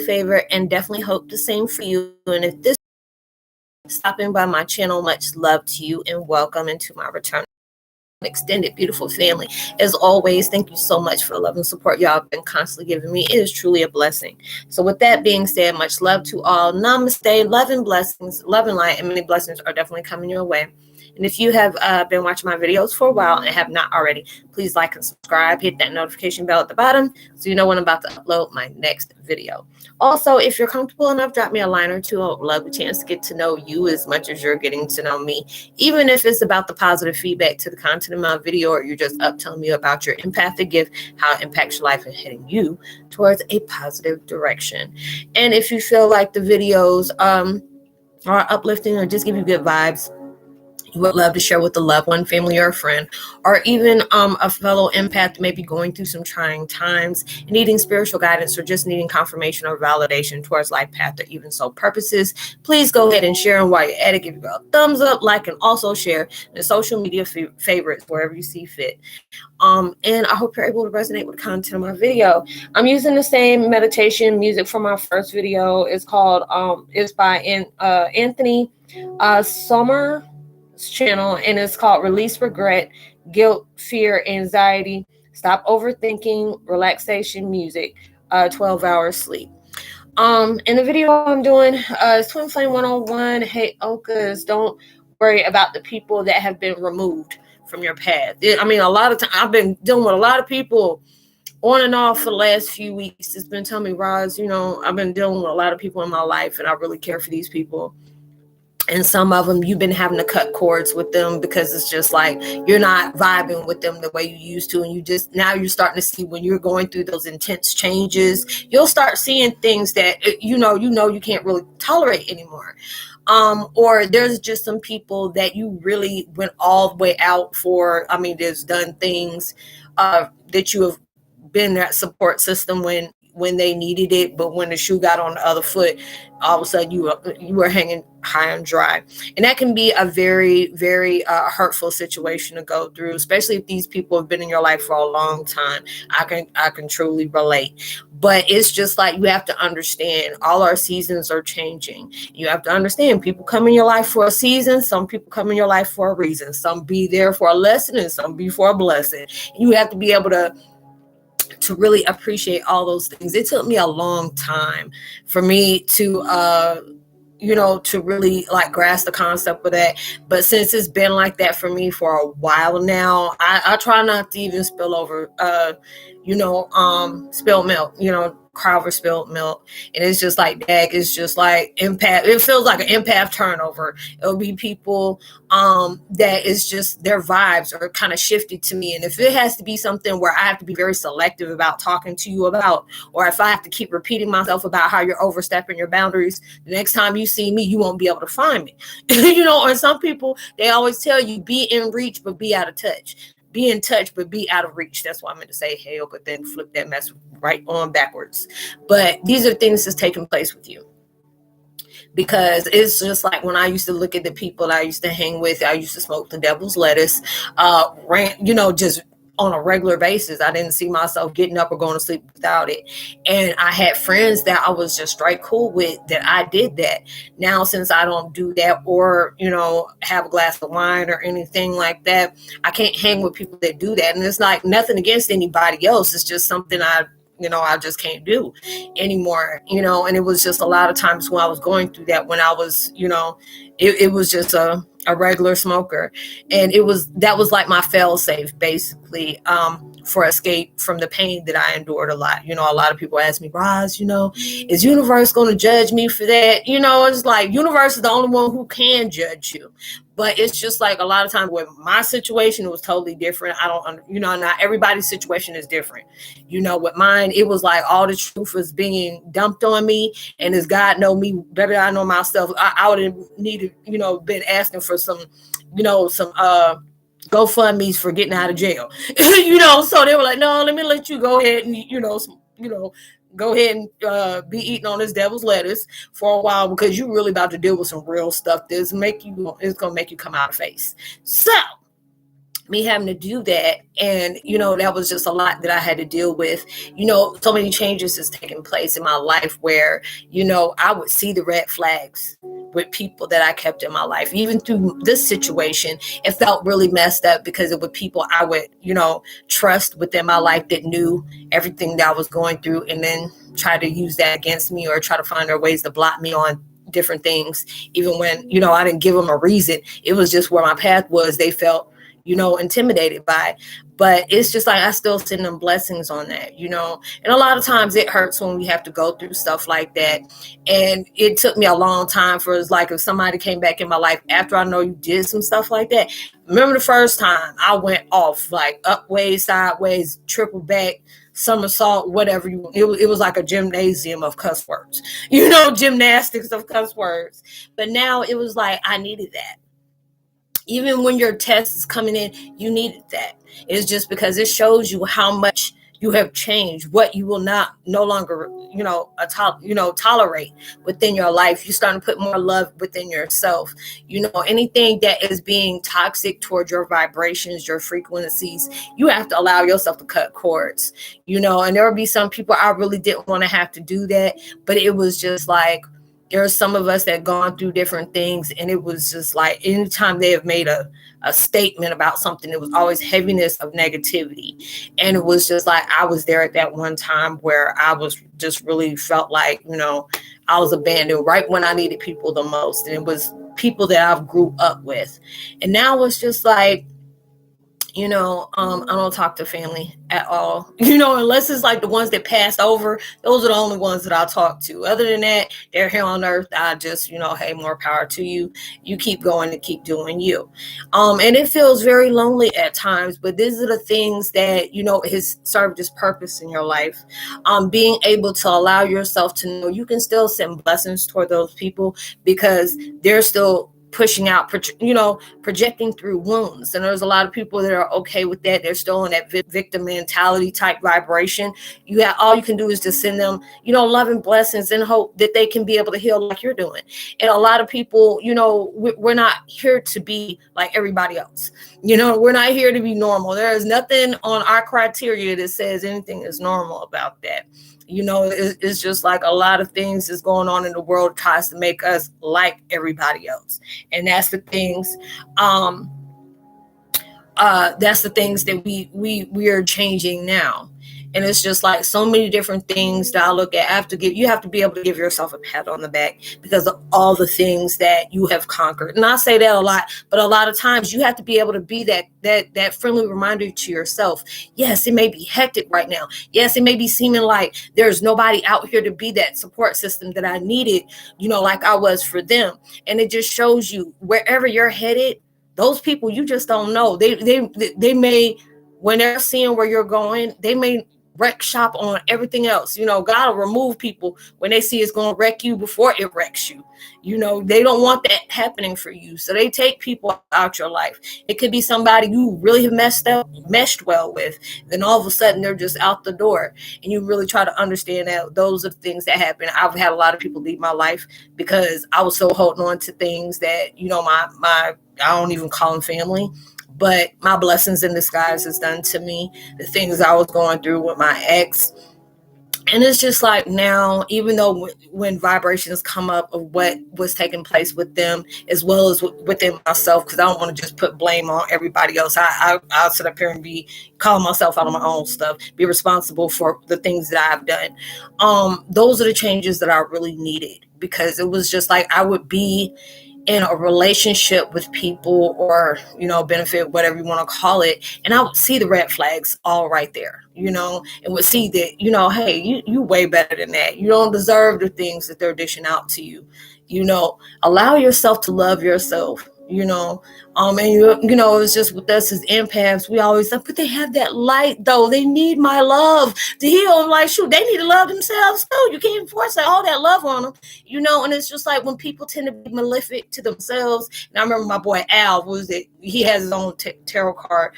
Favor, and definitely hope the same for you. And if this is stopping by my channel, much love to you and welcome into my return extended beautiful family. As always, thank you so much for the love and support y'all have been constantly giving me. It is truly a blessing. So with that being said, much love to all. Namaste, love and blessings, love and light, and many blessings are definitely coming your way. And if you have been watching my videos for a while and have not already, please like and subscribe. Hit that notification bell at the bottom so you know when I'm about to upload my next video. Also, if you're comfortable enough, drop me a line or two. I would love a chance to get to know you as much as you're getting to know me. Even if it's about the positive feedback to the content of my video, or you're just up telling me about your empathic gift, how it impacts your life and heading you towards a positive direction. And if you feel like the videos are uplifting or just give you good vibes, you would love to share with a loved one, family, or a friend, or even a fellow empath maybe going through some trying times, needing spiritual guidance, or just needing confirmation or validation towards life path or even soul purposes, please go ahead and share. And while you're at it, give you a thumbs up, like, and also share the social media favorites wherever you see fit. And I hope you're able to resonate with the content of my video. I'm using the same meditation music from my first video. It's called it's by Anthony Sommer channel, and it's called Release Regret, Guilt, Fear, Anxiety, Stop Overthinking, Relaxation Music, 12 hours sleep. In the video I'm doing is Twin Flame 101, Heyokas. Don't worry about the people that have been removed from your path. I mean, a lot of time I've been dealing with a lot of people on and off for the last few weeks. It's been telling me, Roz, I've been dealing with a lot of people in my life, and I really care for these people. And some of them, you've been having to cut cords with them because it's just like you're not vibing with them the way you used to. And now you're starting to see when you're going through those intense changes, you'll start seeing things that, you can't really tolerate anymore. Or there's just some people that you really went all the way out for. I mean, there's done things that you have been that support system when they needed it, but when the shoe got on the other foot, all of a sudden you were hanging high and dry. And that can be a very, very hurtful situation to go through, especially if these people have been in your life for a long time. I can truly relate. But it's just like, you have to understand, all our seasons are changing. You have to understand, people come in your life for a season. Some people come in your life for a reason. Some be there for a lesson, and some be for a blessing. You have to be able to really appreciate all those things. It took me a long time for me to to really like grasp the concept of that. But since it's been like that for me for a while now, I try not to even spill over spilled milk, cry over spilled milk. And it's just like that. It's just like empath. It feels like an empath turnover. It'll be people that is just their vibes are kind of shifted to me. And if it has to be something where I have to be very selective about talking to you about, or if I have to keep repeating myself about how you're overstepping your boundaries, the next time you see me, you won't be able to find me. Or some people, they always tell you, be in reach, but be out of touch. Be in touch, but be out of reach. That's why I meant to say, hey, but then flip that mess right on backwards. But these are things that's taking place with you. Because it's just like when I used to look at the people I used to hang with, I used to smoke the devil's lettuce, just on a regular basis. I didn't see myself getting up or going to sleep without it. And I had friends that I was just straight cool with that I did that. Now, since I don't do that or, have a glass of wine or anything like that, I can't hang with people that do that. And it's like nothing against anybody else. It's just something I just can't do anymore, and it was just a lot of times when I was going through that, when I was, it was just a regular smoker. And that was like my fail safe, basically, for escape from the pain that I endured a lot. A lot of people ask me, Roz, is universe going to judge me for that? It's like universe is the only one who can judge you. But it's just like a lot of times with my situation, it was totally different. I don't, not everybody's situation is different. With mine, it was like all the truth was being dumped on me. And as God know me better than I know myself, I would have needed, been asking for some GoFundMe's for getting out of jail. So they were like, no, let me let you go ahead and, go ahead and be eating on this devil's lettuce for a while, because you're really about to deal with some real stuff that's it's gonna make you come out of face. So me having to do that, and that was just a lot that I had to deal with. So many changes is taking place in my life where I would see the red flags with people that I kept in my life. Even through this situation, it felt really messed up because it was people I would trust within my life that knew everything that I was going through, and then try to use that against me or try to find their ways to block me on different things, even when I didn't give them a reason. It was just where my path was. They felt intimidated by it. But it's just like I still send them blessings on that, and a lot of times it hurts when we have to go through stuff like that. And it took me a long time for it's like if somebody came back in my life after I know you did some stuff like that. Remember the first time I went off like upways, sideways, triple back, somersault, whatever it was like a gymnasium of cuss words, gymnastics of cuss words. But now it was like I needed that. Even when your test is coming in, you needed that. It's just because it shows you how much you have changed, what you will no longer, tolerate within your life. You're starting to put more love within yourself. Anything that is being toxic towards your vibrations, your frequencies, you have to allow yourself to cut cords, and there will be some people I really didn't want to have to do that, but it was just like, there are some of us that gone through different things, and it was just like anytime they have made a statement about something, it was always heaviness of negativity. And it was just like I was there at that one time where I was just really felt like, I was abandoned right when I needed people the most. And it was people that I've grew up with. And now it's just like, I don't talk to family at all, unless it's like the ones that passed over. Those are the only ones that I'll talk to. Other than that, they're here on earth. I just, hey, more power to you. You keep going and keep doing you. And it feels very lonely at times, but these are the things that, has served its purpose in your life. Being able to allow yourself to know you can still send blessings toward those people because they're still pushing out, projecting through wounds. And there's a lot of people that are okay with that. They're still in that victim mentality type vibration. All you can do is just send them, love and blessings and hope that they can be able to heal like you're doing. And a lot of people, we're not here to be like everybody else. We're not here to be normal. There is nothing on our criteria that says anything is normal about that. It's just like a lot of things is going on in the world tries to make us like everybody else. And that's the things, that we are changing now. And it's just like so many different things that I look at. You have to be able to give yourself a pat on the back because of all the things that you have conquered. And I say that a lot, but a lot of times you have to be able to be that friendly reminder to yourself. Yes, it may be hectic right now. Yes, it may be seeming like there's nobody out here to be that support system that I needed, like I was for them. And it just shows you wherever you're headed, those people you just don't know. They may, when they're seeing where you're going, they may wreck shop on everything else. God will remove people when they see it's going to wreck you before it wrecks you. They don't want that happening for you. So they take people out your life. It could be somebody you really have meshed well with. Then all of a sudden they're just out the door. And you really try to understand that those are the things that happen. I've had a lot of people leave my life because I was so holding on to things that, I don't even call them family. But my blessings in disguise has done to me, the things I was going through with my ex. And it's just like now, even though when vibrations come up of what was taking place with them, as well as within myself, because I don't want to just put blame on everybody else. I'll sit up here and be calling myself out on my own stuff, be responsible for the things that I've done. Those are the changes that I really needed, because it was just like I would be in a relationship with people or, benefit, whatever you want to call it. And I would see the red flags all right there, and would see that, hey, you way better than that. You don't deserve the things that they're dishing out to you. Allow yourself to love yourself, and it's just with us as empaths, we always say, but they have that light though. They need my love to heal. I'm like, shoot, they need to love themselves too. You can't force all that love on them, and it's just like when people tend to be malefic to themselves. And I remember my boy Al, he has his own tarot card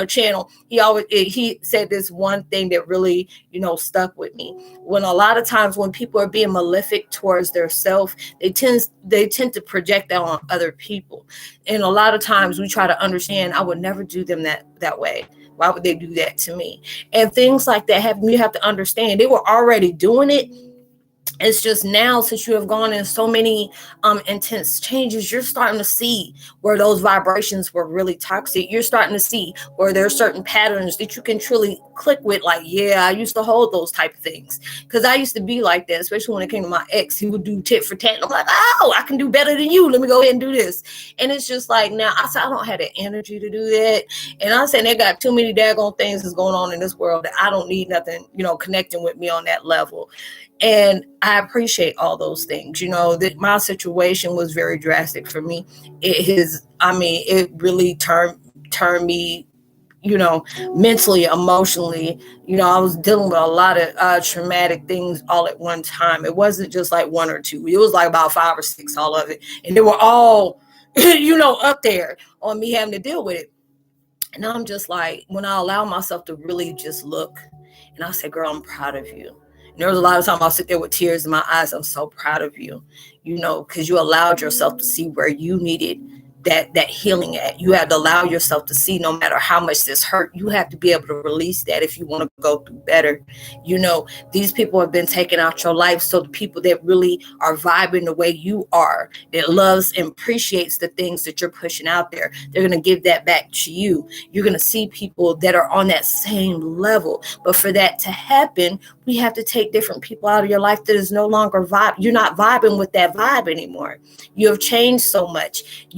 channel. He said this one thing that really, stuck with me. When a lot of times when people are being malefic towards their self, they tend to project that on other people. And a lot of times we try to understand, I would never do them that way. Why would they do that to me? And things like that you have to understand they were already doing it. It's just now, since you have gone in so many intense changes, you're starting to see where those vibrations were really toxic. You're starting to see where there are certain patterns that you can truly click with. Like, yeah, I used to hold those type of things because I used to be like that, especially when it came to my ex. He would do tit for tat. And I'm like, oh, I can do better than you. Let me go ahead and do this. And it's just like, now I said, I don't have the energy to do that. And I'm saying they got too many daggone things that's going on in this world that I don't need nothing, connecting with me on that level. And I appreciate all those things. That my situation was very drastic for me. It really turned me, mentally, emotionally. I was dealing with a lot of traumatic things all at one time. It wasn't just like one or two. It was like about 5 or 6, all of it. And they were all, up there on me having to deal with it. And I'm just like, when I allow myself to really just look, and I say, girl, I'm proud of you. And there was a lot of time I'll sit there with tears in my eyes. I'm so proud of you, because you allowed yourself to see where you needed that healing at. You had to allow yourself to see, no matter how much this hurt, you have to be able to release that if you want to go through better. These people have been taken out your life. So the people that really are vibing the way you are, that loves and appreciates the things that you're pushing out there, they're going to give that back to you. You're going to see people that are on that same level. But for that to happen, we have to take different people out of your life that is no longer vibe. You're not vibing with that vibe anymore. You have changed so much.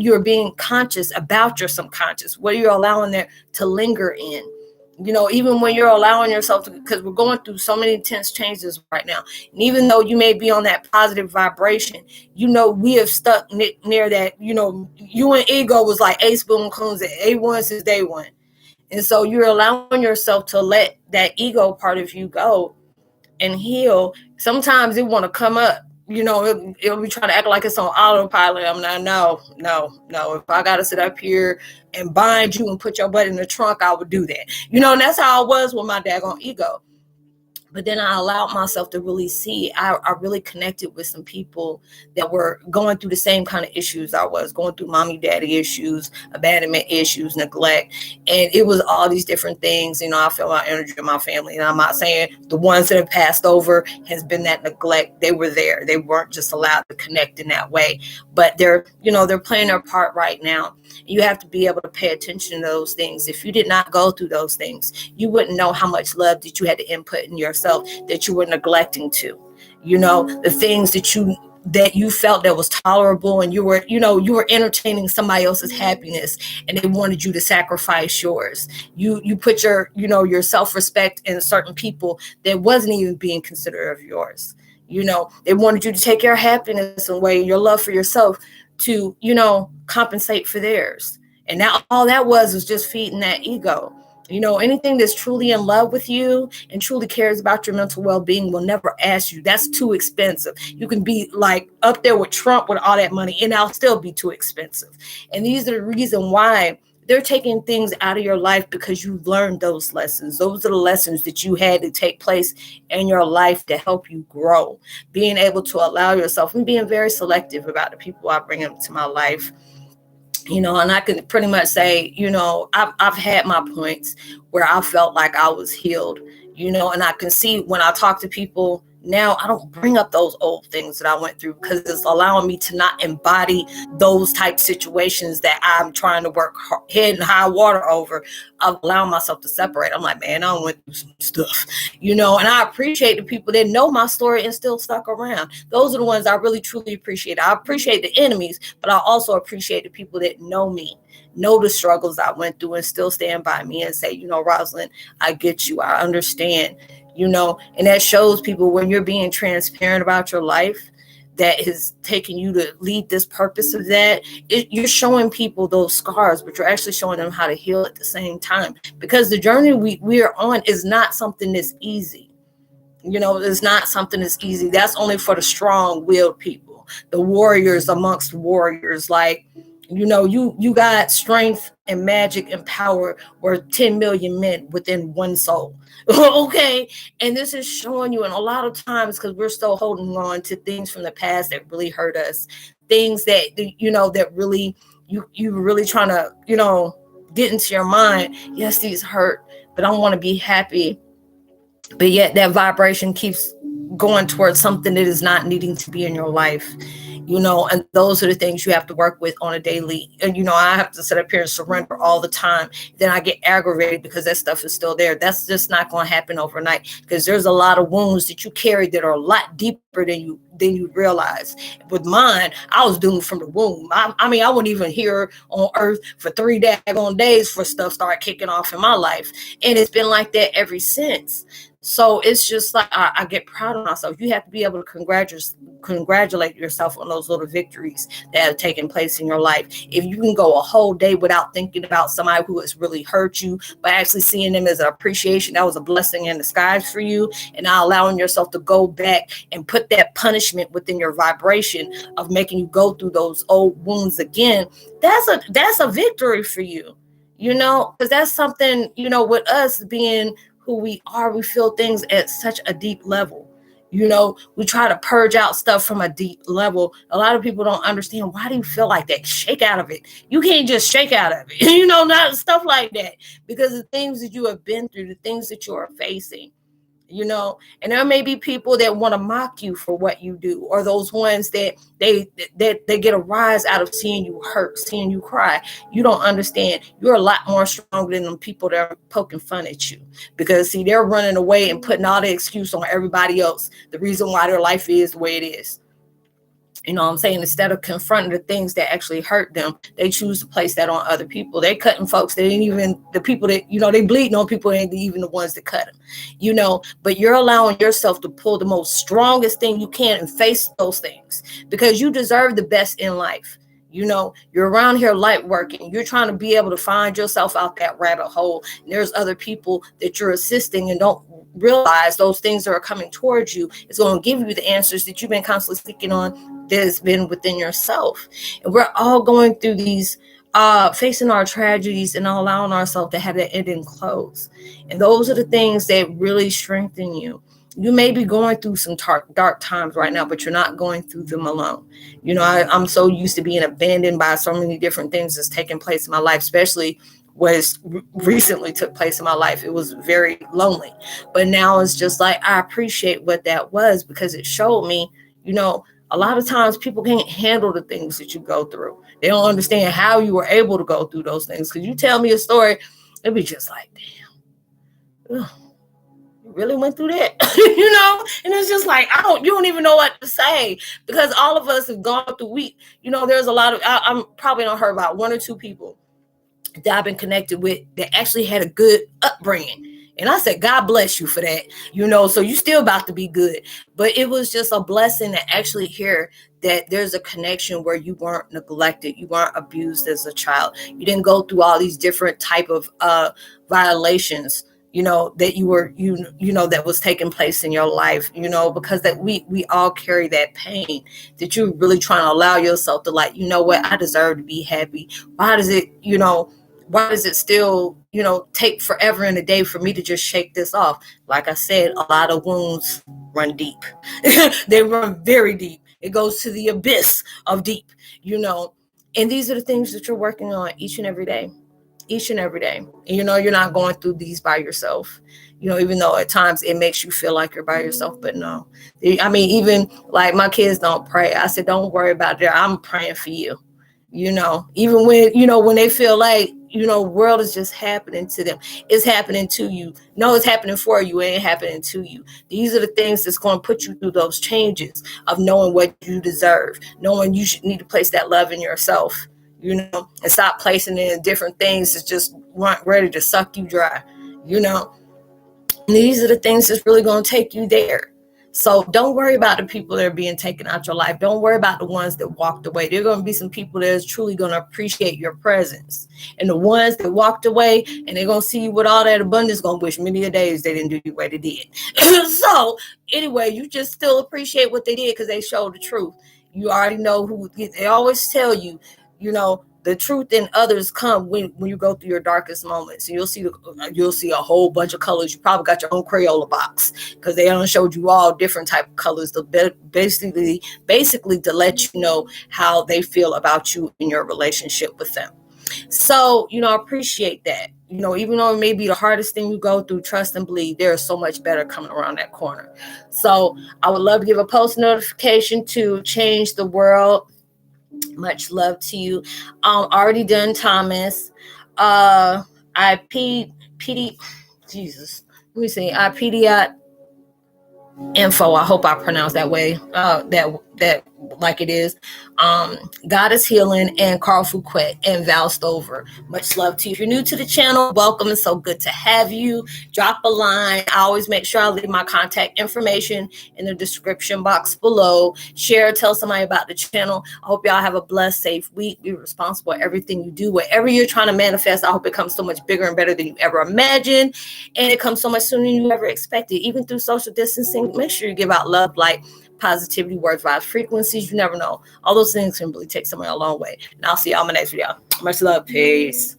You're being conscious about your subconscious, what you're allowing there to linger in. Even when you're allowing yourself to, because we're going through so many intense changes right now. And even though you may be on that positive vibration, we have stuck near that, you and ego was like A spoon coons at A1 since day one. And so you're allowing yourself to let that ego part of you go and heal. Sometimes it want to come up. It'll be trying to act like it's on autopilot. I'm not, no. If I got to sit up here and bind you and put your butt in the trunk, I would do that. And that's how I was with my daggone ego. But then I allowed myself to really see. I really connected with some people that were going through the same kind of issues I was going through: mommy, daddy issues, abandonment issues, neglect. And it was all these different things. I feel my energy in my family. And I'm not saying the ones that have passed over has been that neglect. They were there. They weren't just allowed to connect in that way. But they're playing their part right now. You have to be able to pay attention to those things. If you did not go through those things, you wouldn't know how much love that you had to input in yourself that you were neglecting to. The things that you felt that was tolerable, and you were entertaining somebody else's happiness, and they wanted you to sacrifice yours. You put your self-respect in certain people that wasn't even being considerate of yours. They wanted you to take your happiness away, your love for yourself, to compensate for theirs. And now all that was just feeding that ego. Anything that's truly in love with you and truly cares about your mental well-being will never ask you. That's too expensive. You can be like up there with Trump with all that money, and I'll still be too expensive. And these are the reason why they're taking things out of your life, because you learned those lessons. Those are the lessons that you had to take place in your life to help you grow. Being able to allow yourself, and being very selective about the people I bring into my life. And I can pretty much say, I've had my points where I felt like I was healed, and I can see when I talk to people now, I don't bring up those old things that I went through, because it's allowing me to not embody those type situations that I'm trying to work head and high water over. I allow myself to separate. I'm like, man, I went through some stuff, and I appreciate the people that know my story and still stuck around. Those are the ones I really, truly appreciate. I appreciate the enemies, but I also appreciate the people that know me, know the struggles I went through, and still stand by me and say, Roslynn, I get you. I understand. And that shows people, when you're being transparent about your life that has taken you to lead this purpose of that, you're showing people those scars, but you're actually showing them how to heal at the same time, because the journey we are on is not something that's easy. It's not something that's easy. That's only for the strong-willed people, the warriors amongst warriors. Like, you got strength and magic and power where 10 million men within one soul. Okay. And this is showing you, and a lot of times, because we're still holding on to things from the past that really hurt us, things that, that really you really trying to, you know, get into your mind, yes, these hurt, but I want to be happy. But yet that vibration keeps going towards something that is not needing to be in your life, you know. And those are the things you have to work with on a daily. And, you know, I have to sit up here and surrender all the time. Then I get aggravated because that stuff is still there. That's just not going to happen overnight, because there's a lot of wounds that you carry that are a lot deeper than you realize. With mine, I was doomed from the womb. I mean, I wasn't even here on earth for 3 daggone days for stuff started kicking off in my life. And it's been like that ever since. So it's just like, I get proud of myself. You have to be able to congratulate yourself on those little victories that have taken place in your life. If you can go a whole day without thinking about somebody who has really hurt you, but actually seeing them as an appreciation, that was a blessing in disguise for you, and not allowing yourself to go back and put that punishment within your vibration of making you go through those old wounds again, that's a victory for you, you know, because that's something, you know, with us being who we are, we feel things at such a deep level. You know, we try to purge out stuff from a deep level. A lot of people don't understand, why do you feel like that? Shake out of it. You can't just shake out of it, you know, not stuff like that, because the things that you have been through, the things that you are facing, you know. And there may be people that want to mock you for what you do, or those ones that they get a rise out of seeing you hurt, seeing you cry. You don't understand, you're a lot more stronger than them people that are poking fun at you, because see, they're running away and putting all the excuse on everybody else, the reason why their life is the way it is. You know what I'm saying? Instead of confronting the things that actually hurt them, they choose to place that on other people. They cutting folks. They ain't even the people that, you know, they bleeding on people, ain't even the ones that cut them, you know. But you're allowing yourself to pull the most strongest thing you can and face those things, because you deserve the best in life. You know, you're around here light working. You're trying to be able to find yourself out that rabbit hole. And there's other people that you're assisting and don't realize those things that are coming towards you is going to give you the answers that you've been constantly seeking on, that has been within yourself. And we're all going through these, facing our tragedies and allowing ourselves to have that ending close. And those are the things that really strengthen you. You may be going through some dark times right now, but you're not going through them alone. You know, I'm so used to being abandoned by so many different things that's taking place in my life, especially what recently took place in my life. It was very lonely. But now it's just like, I appreciate what that was, because it showed me, you know, a lot of times people can't handle the things that you go through. They don't understand how you were able to go through those things. Because you tell me a story, it'd be just like, damn, ugh, you really went through that, you know? And it's just like, you don't even know what to say, because all of us have gone through you know, there's a lot of, I'm probably don't heard about 1 or 2 people that I've been connected with that actually had a good upbringing. And I said, God bless you for that, you know, so you still about to be good. But it was just a blessing to actually hear that there's a connection where you weren't neglected, you weren't abused as a child, you didn't go through all these different type of violations, you know, that you were, you know, that was taking place in your life, you know, because that we all carry that pain, that you're really trying to allow yourself to, like, you know what, I deserve to be happy. Why does it, you know, why does it still, you know, take forever in a day for me to just shake this off? Like I said, a lot of wounds run deep. They run very deep. It goes to the abyss of deep, you know. And these are the things that you're working on each and every day. Each and every day. And you know, you're not going through these by yourself, you know, even though at times it makes you feel like you're by yourself. But no, I mean, even like my kids don't pray. I said, don't worry about that. I'm praying for you. You know, even when, you know, when they feel like, you know, world is just happening to them, it's happening to you. No, it's happening for you. It ain't happening to you. These are the things that's going to put you through those changes of knowing what you deserve, knowing you should need to place that love in yourself, you know, and stop placing it in different things that just weren't ready to suck you dry, you know. And these are the things that's really going to take you there. So don't worry about the people that are being taken out your life. Don't worry about the ones that walked away. There are going to be some people that is truly going to appreciate your presence. And the ones that walked away and they're going to see you with all that abundance, going to wish many a days they didn't do you the way they did. So anyway, you just still appreciate what they did because they showed the truth. You already know who. They always tell you, you know, the truth in others come when you go through your darkest moments. You'll see a whole bunch of colors. You probably got your own Crayola box because they done showed you all different type of colors to basically to let you know how they feel about you in your relationship with them. So, I appreciate that. Even though it may be the hardest thing you go through, trust and believe there is so much better coming around that corner. So I would love to give a post notification to change the world. Much love to you. Already done, Thomas. Jesus. Let me see. Info. I hope I pronounced that way. That like it is. God is Healing and Carl Fouquet and Val Stover. Much love to you. If you're new to the channel, welcome. It's so good to have you. Drop a line. I always make sure I leave my contact information in the description box below. Share, tell somebody about the channel. I hope y'all have a blessed, safe week. Be responsible for everything you do. Whatever you're trying to manifest, I hope it comes so much bigger and better than you ever imagined. And it comes so much sooner than you ever expected. Even through social distancing, make sure you give out love, light, positivity, words, vibes, frequencies. You never know. All those things can really take somebody a long way. And I'll see y'all in my next video. Much love. Peace.